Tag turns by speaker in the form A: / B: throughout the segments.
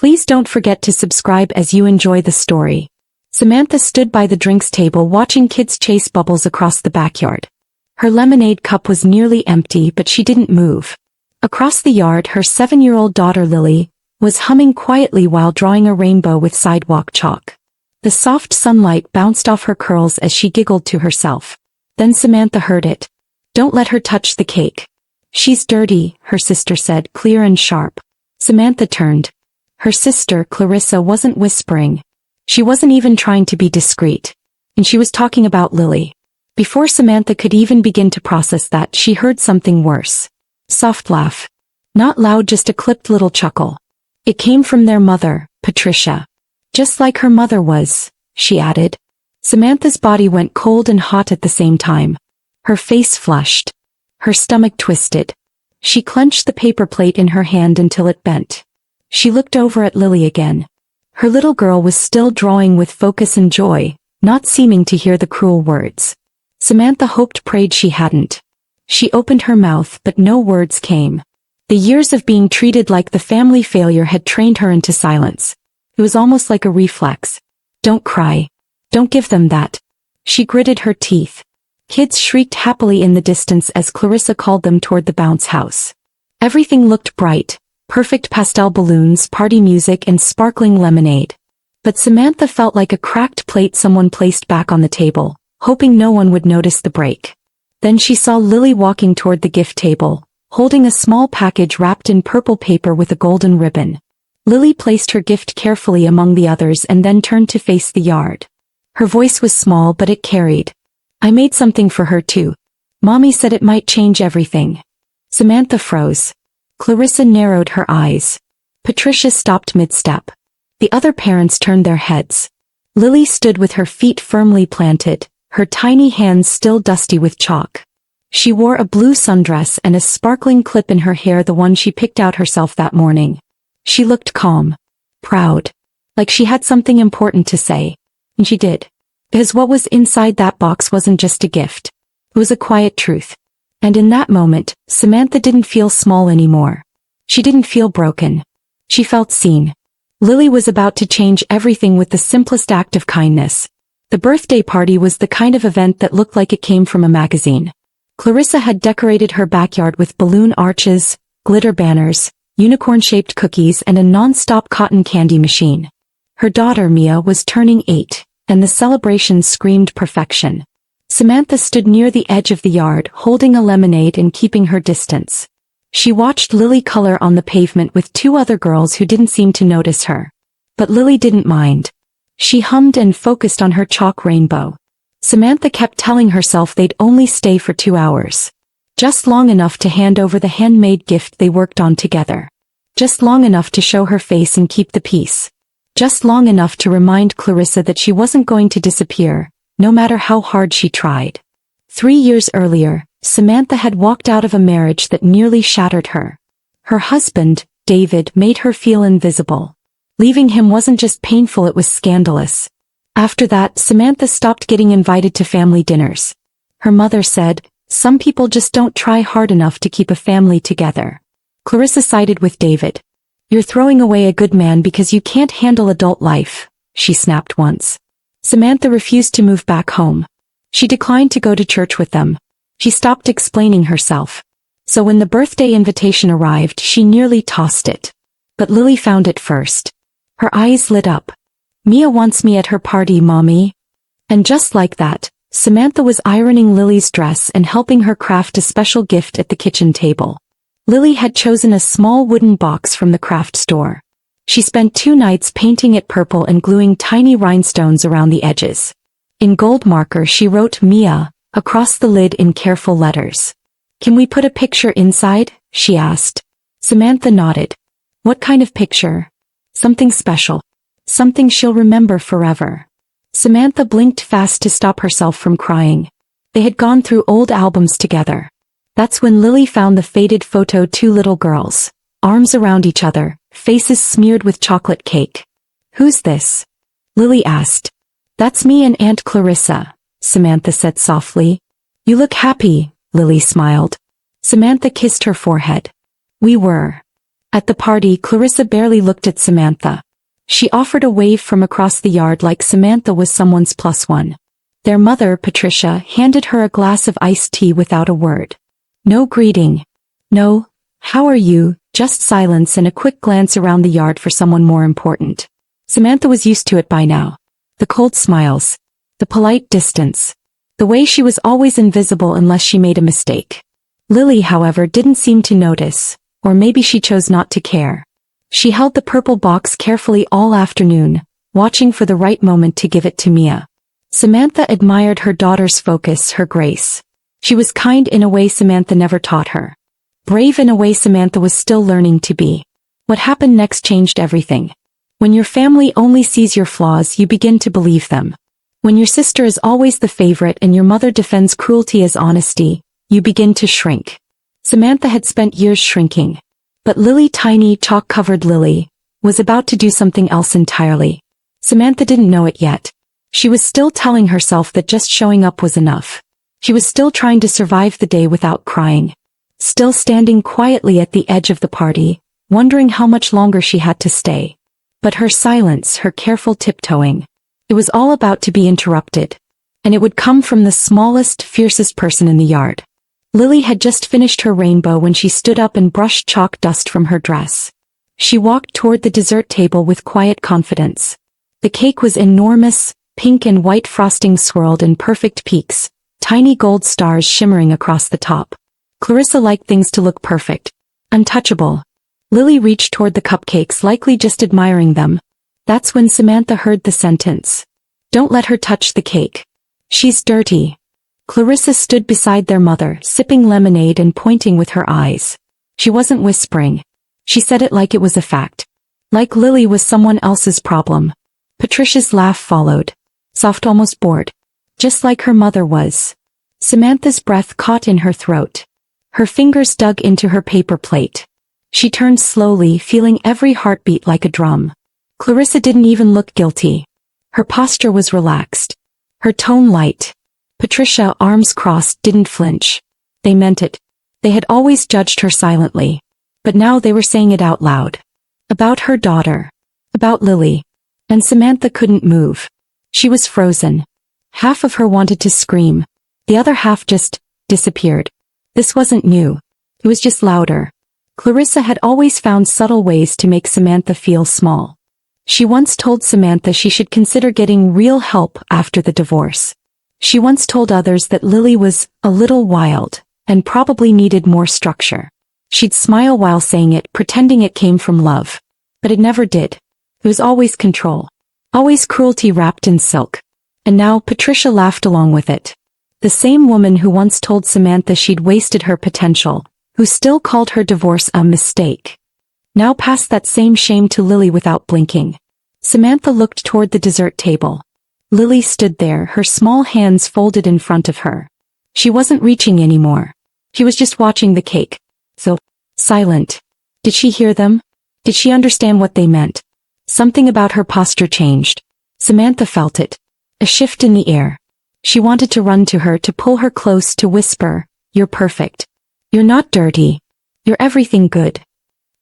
A: Please don't forget to subscribe as you enjoy the story. Samantha stood by the drinks table watching kids chase bubbles across the backyard. Her lemonade cup was nearly empty, but she didn't move. Across the yard, her 7-year-old daughter Lily was humming quietly while drawing a rainbow with sidewalk chalk. The soft sunlight bounced off her curls as she giggled to herself. Then Samantha heard it. "Don't let her touch the cake. She's dirty," her sister said, clear and sharp. Samantha turned. Her sister, Clarissa, wasn't whispering. She wasn't even trying to be discreet. And she was talking about Lily. Before Samantha could even begin to process that, she heard something worse. Soft laugh. Not loud, just a clipped little chuckle. It came from their mother, Patricia. "Just like her mother was," she added. Samantha's body went cold and hot at the same time. Her face flushed. Her stomach twisted. She clenched the paper plate in her hand until it bent. She looked over at Lily again. Her little girl was still drawing with focus and joy, not seeming to hear the cruel words. Samantha hoped, prayed she hadn't. She opened her mouth, but no words came. The years of being treated like the family failure had trained her into silence. It was almost like a reflex. "Don't cry. Don't give them that." She gritted her teeth. Kids shrieked happily in the distance as Clarissa called them toward the bounce house. Everything looked bright. Perfect pastel balloons, party music, and sparkling lemonade. But Samantha felt like a cracked plate someone placed back on the table, hoping no one would notice the break. Then she saw Lily walking toward the gift table, holding a small package wrapped in purple paper with a golden ribbon. Lily placed her gift carefully among the others and then turned to face the yard. Her voice was small, but it carried. "I made something for her too. Mommy said it might change everything." Samantha froze. Clarissa narrowed her eyes. Patricia stopped mid-step. The other parents turned their heads. Lily stood with her feet firmly planted, her tiny hands still dusty with chalk. She wore a blue sundress and a sparkling clip in her hair, the one she picked out herself that morning. She looked calm, proud, like she had something important to say. And she did. Because what was inside that box wasn't just a gift. It was a quiet truth. And in that moment, Samantha didn't feel small anymore. She didn't feel broken. She felt seen. Lily was about to change everything with the simplest act of kindness. The birthday party was the kind of event that looked like it came from a magazine. Clarissa had decorated her backyard with balloon arches, glitter banners, unicorn-shaped cookies, and a non-stop cotton candy machine. Her daughter Mia was turning 8, and the celebration screamed perfection. Samantha stood near the edge of the yard, holding a lemonade and keeping her distance. She watched Lily color on the pavement with 2 other girls who didn't seem to notice her. But Lily didn't mind. She hummed and focused on her chalk rainbow. Samantha kept telling herself they'd only stay for 2 hours. Just long enough to hand over the handmade gift they worked on together. Just long enough to show her face and keep the peace. Just long enough to remind Clarissa that she wasn't going to disappear, no matter how hard she tried. 3 years earlier, Samantha had walked out of a marriage that nearly shattered her. Her husband, David, made her feel invisible. Leaving him wasn't just painful, it was scandalous. After that, Samantha stopped getting invited to family dinners. Her mother said, "Some people just don't try hard enough to keep a family together." Clarissa sided with David. "You're throwing away a good man because you can't handle adult life," she snapped once. Samantha refused to move back home. She declined to go to church with them. She stopped explaining herself. So when the birthday invitation arrived, she nearly tossed it. But Lily found it first. Her eyes lit up. "Mia wants me at her party, Mommy." And just like that, Samantha was ironing Lily's dress and helping her craft a special gift at the kitchen table. Lily had chosen a small wooden box from the craft store. She spent 2 nights painting it purple and gluing tiny rhinestones around the edges. In gold marker she wrote "Mia" across the lid in careful letters. "Can we put a picture inside?" she asked. Samantha nodded. "What kind of picture?" "Something special. Something she'll remember forever." Samantha blinked fast to stop herself from crying. They had gone through old albums together. That's when Lily found the faded photo, 2 little girls, arms around each other, faces smeared with chocolate cake. "Who's this?" Lily asked. "That's me and Aunt Clarissa," Samantha said softly. "You look happy," Lily smiled. Samantha kissed her forehead. "We were. At the party, Clarissa barely looked at Samantha. She offered a wave from across the yard like Samantha was someone's plus one. Their mother, Patricia, handed her a glass of iced tea without a word. No greeting. No, "How are you?" Just silence and a quick glance around the yard for someone more important. Samantha was used to it by now. The cold smiles. The polite distance. The way she was always invisible unless she made a mistake. Lily, however, didn't seem to notice, or maybe she chose not to care. She held the purple box carefully all afternoon, watching for the right moment to give it to Mia. Samantha admired her daughter's focus, her grace. She was kind in a way Samantha never taught her. Brave in a way Samantha was still learning to be. What happened next changed everything. When your family only sees your flaws, you begin to believe them. When your sister is always the favorite and your mother defends cruelty as honesty, you begin to shrink. Samantha had spent years shrinking. But Lily, tiny, chalk-covered Lily, was about to do something else entirely. Samantha didn't know it yet. She was still telling herself that just showing up was enough. She was still trying to survive the day without crying. Still standing quietly at the edge of the party, wondering how much longer she had to stay. But her silence, her careful tiptoeing, it was all about to be interrupted. And it would come from the smallest, fiercest person in the yard. Lily had just finished her rainbow when she stood up and brushed chalk dust from her dress. She walked toward the dessert table with quiet confidence. The cake was enormous, pink and white frosting swirled in perfect peaks, tiny gold stars shimmering across the top. Clarissa liked things to look perfect, untouchable. Lily reached toward the cupcakes, likely just admiring them. That's when Samantha heard the sentence. "Don't let her touch the cake. She's dirty." Clarissa stood beside their mother, sipping lemonade and pointing with her eyes. She wasn't whispering. She said it like it was a fact. Like Lily was someone else's problem. Patricia's laugh followed. Soft, almost bored. Just like her mother was. Samantha's breath caught in her throat. Her fingers dug into her paper plate. She turned slowly, feeling every heartbeat like a drum. Clarissa didn't even look guilty. Her posture was relaxed. Her tone light. Patricia, arms crossed, didn't flinch. They meant it. They had always judged her silently. But now they were saying it out loud. About her daughter. About Lily. And Samantha couldn't move. She was frozen. Half of her wanted to scream. The other half just disappeared. This wasn't new. It was just louder. Clarissa had always found subtle ways to make Samantha feel small. She once told Samantha she should consider getting real help after the divorce. She once told others that Lily was a little wild, and probably needed more structure. She'd smile while saying it, pretending it came from love. But it never did. It was always control. Always cruelty wrapped in silk. And now Patricia laughed along with it. The same woman who once told Samantha she'd wasted her potential, who still called her divorce a mistake, now passed that same shame to Lily without blinking. Samantha looked toward the dessert table. Lily stood there, her small hands folded in front of her. She wasn't reaching anymore. She was just watching the cake. So, silent. Did she hear them? Did she understand what they meant? Something about her posture changed. Samantha felt it. A shift in the air. She wanted to run to her, to pull her close, to whisper, "You're perfect. You're not dirty. You're everything good."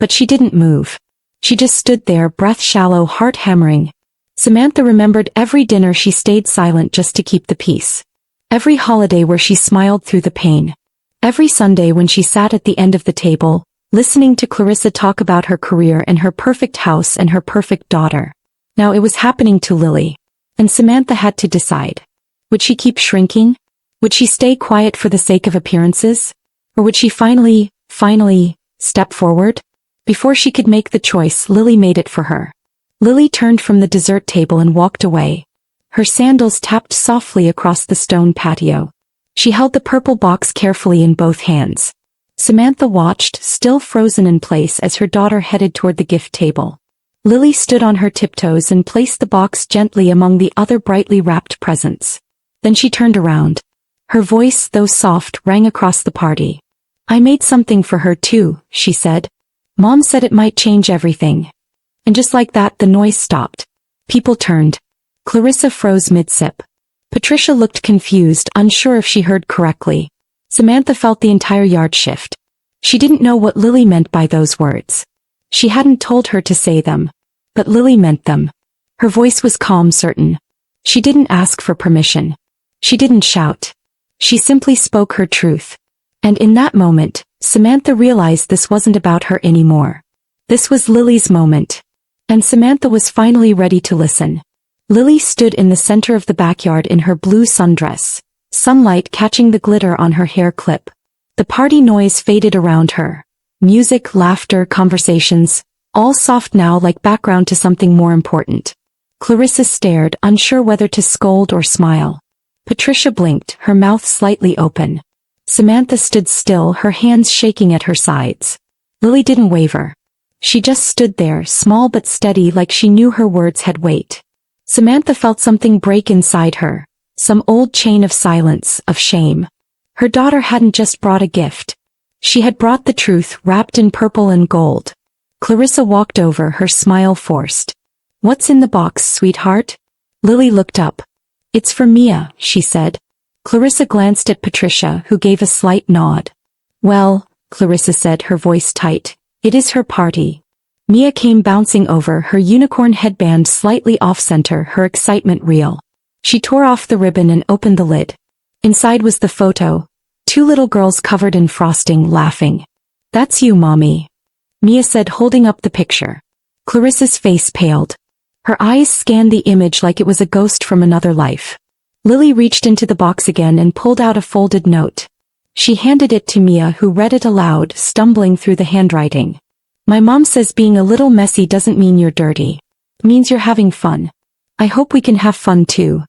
A: But she didn't move. She just stood there, breath shallow, heart hammering. Samantha remembered every dinner she stayed silent just to keep the peace. Every holiday where she smiled through the pain. Every Sunday when she sat at the end of the table, listening to Clarissa talk about her career and her perfect house and her perfect daughter. Now it was happening to Lily. And Samantha had to decide. Would she keep shrinking? Would she stay quiet for the sake of appearances? Or would she finally, step forward? Before she could make the choice, Lily made it for her. Lily turned from the dessert table and walked away. Her sandals tapped softly across the stone patio. She held the purple box carefully in both hands. Samantha watched, still frozen in place, as her daughter headed toward the gift table. Lily stood on her tiptoes and placed the box gently among the other brightly wrapped presents. Then she turned around. Her voice, though soft, rang across the party. "I made something for her too," she said. "Mom said it might change everything." And just like that, the noise stopped. People turned. Clarissa froze mid-sip. Patricia looked confused, unsure if she heard correctly. Samantha felt the entire yard shift. She didn't know what Lily meant by those words. She hadn't told her to say them. But Lily meant them. Her voice was calm, certain. She didn't ask for permission. She didn't shout. She simply spoke her truth. And in that moment, Samantha realized this wasn't about her anymore. This was Lily's moment. And Samantha was finally ready to listen. Lily stood in the center of the backyard in her blue sundress, sunlight catching the glitter on her hair clip. The party noise faded around her. Music, laughter, conversations, all soft now like background to something more important. Clarissa stared, unsure whether to scold or smile. Patricia blinked, her mouth slightly open. Samantha stood still, her hands shaking at her sides. Lily didn't waver. She just stood there, small but steady, like she knew her words had weight. Samantha felt something break inside her. Some old chain of silence, of shame. Her daughter hadn't just brought a gift. She had brought the truth, wrapped in purple and gold. Clarissa walked over, her smile forced. "What's in the box, sweetheart?" Lily looked up. "It's for Mia," she said. Clarissa glanced at Patricia, who gave a slight nod. "Well," Clarissa said, her voice tight, "it is her party." Mia came bouncing over, her unicorn headband slightly off-center, her excitement real. She tore off the ribbon and opened the lid. Inside was the photo. 2 little girls covered in frosting, laughing. "That's you, Mommy," Mia said, holding up the picture. Clarissa's face paled. Her eyes scanned the image like it was a ghost from another life. Lily reached into the box again and pulled out a folded note. She handed it to Mia, who read it aloud, stumbling through the handwriting. "My mom says being a little messy doesn't mean you're dirty. It means you're having fun. I hope we can have fun too."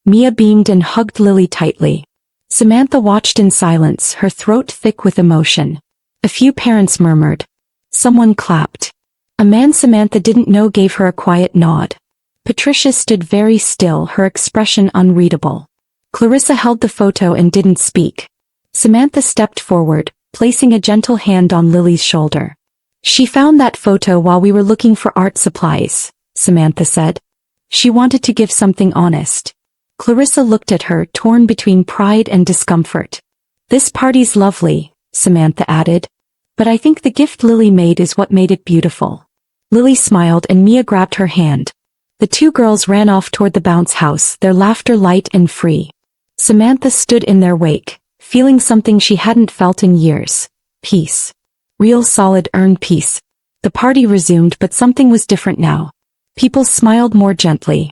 A: Mia beamed and hugged Lily tightly. Samantha watched in silence, her throat thick with emotion. A few parents murmured. Someone clapped. A man Samantha didn't know gave her a quiet nod. Patricia stood very still, her expression unreadable. Clarissa held the photo and didn't speak. Samantha stepped forward, placing a gentle hand on Lily's shoulder. "She found that photo while we were looking for art supplies," Samantha said. "She wanted to give something honest." Clarissa looked at her, torn between pride and discomfort. "This party's lovely," Samantha added. "But I think the gift Lily made is what made it beautiful." Lily smiled and Mia grabbed her hand. The 2 girls ran off toward the bounce house, their laughter light and free. Samantha stood in their wake, feeling something she hadn't felt in years. Peace. Real solid earned peace. The party resumed, but something was different now. People smiled more gently.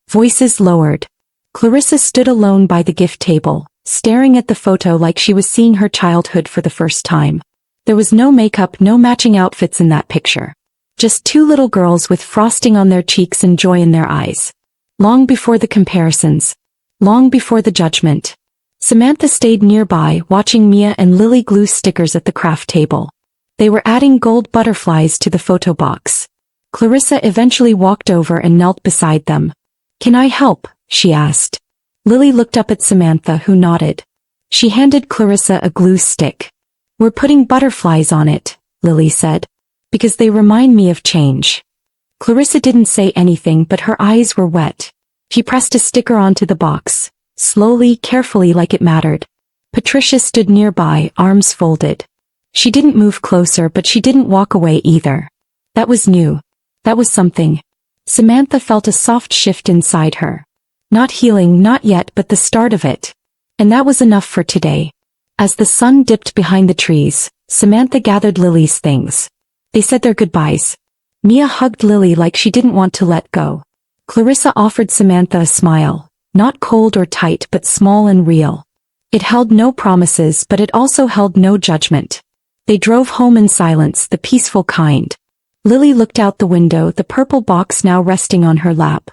A: Voices lowered. Clarissa stood alone by the gift table, staring at the photo like she was seeing her childhood for the first time. There was no makeup, no matching outfits in that picture. Just 2 little girls with frosting on their cheeks and joy in their eyes. Long before the comparisons. Long before the judgment. Samantha stayed nearby, watching Mia and Lily glue stickers at the craft table. They were adding gold butterflies to the photo box. Clarissa eventually walked over and knelt beside them. "Can I help?" she asked. Lily looked up at Samantha, who nodded. She handed Clarissa a glue stick. "We're putting butterflies on it," Lily said. "Because they remind me of change." Clarissa didn't say anything, but her eyes were wet. She pressed a sticker onto the box, slowly, carefully, like it mattered. Patricia stood nearby, arms folded. She didn't move closer, but she didn't walk away either. That was new. That was something. Samantha felt a soft shift inside her. Not healing, not yet, but the start of it. And that was enough for today. As the sun dipped behind the trees, Samantha gathered Lily's things. They said their goodbyes. Mia hugged Lily like she didn't want to let go. Clarissa offered Samantha a smile, not cold or tight but small and real. It held no promises, but it also held no judgment. They drove home in silence, the peaceful kind. Lily looked out the window, the purple box now resting on her lap.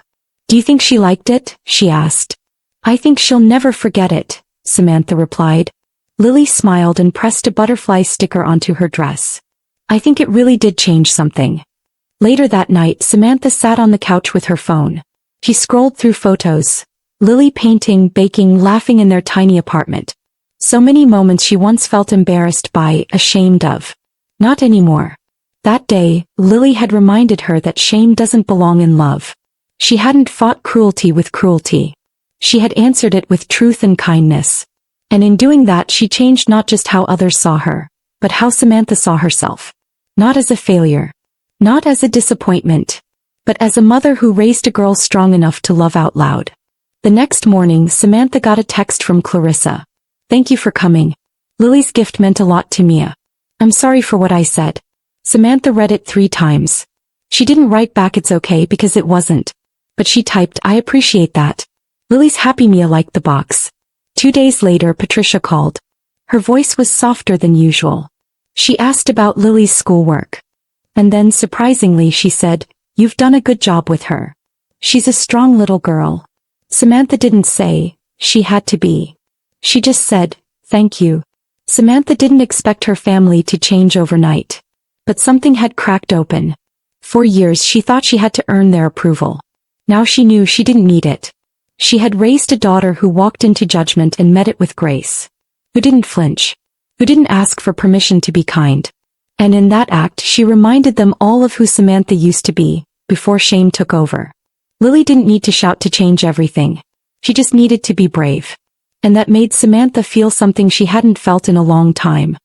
A: "Do you think she liked it?" she asked. "I think she'll never forget it," Samantha replied. Lily smiled and pressed a butterfly sticker onto her dress. "I think it really did change something." Later that night, Samantha sat on the couch with her phone. She scrolled through photos. Lily painting, baking, laughing in their tiny apartment. So many moments she once felt embarrassed by, ashamed of. Not anymore. That day, Lily had reminded her that shame doesn't belong in love. She hadn't fought cruelty with cruelty. She had answered it with truth and kindness. And in doing that, she changed not just how others saw her, but how Samantha saw herself. Not as a failure. Not as a disappointment, but as a mother who raised a girl strong enough to love out loud. The next morning, Samantha got a text from Clarissa. "Thank you for coming. Lily's gift meant a lot to Mia. I'm sorry for what I said." Samantha read it 3 times. She didn't write back "it's okay" because it wasn't. But she typed, "I appreciate that. Lily's happy Mia liked the box." 2 days later, Patricia called. Her voice was softer than usual. She asked about Lily's schoolwork. And then, surprisingly, she said, "You've done a good job with her. She's a strong little girl." Samantha didn't say, "She had to be." She just said, "Thank you." Samantha didn't expect her family to change overnight. But something had cracked open. For years she thought she had to earn their approval. Now she knew she didn't need it. She had raised a daughter who walked into judgment and met it with grace. Who didn't flinch. Who didn't ask for permission to be kind. And in that act she reminded them all of who Samantha used to be, before shame took over. Lily didn't need to shout to change everything. She just needed to be brave. And that made Samantha feel something she hadn't felt in a long time.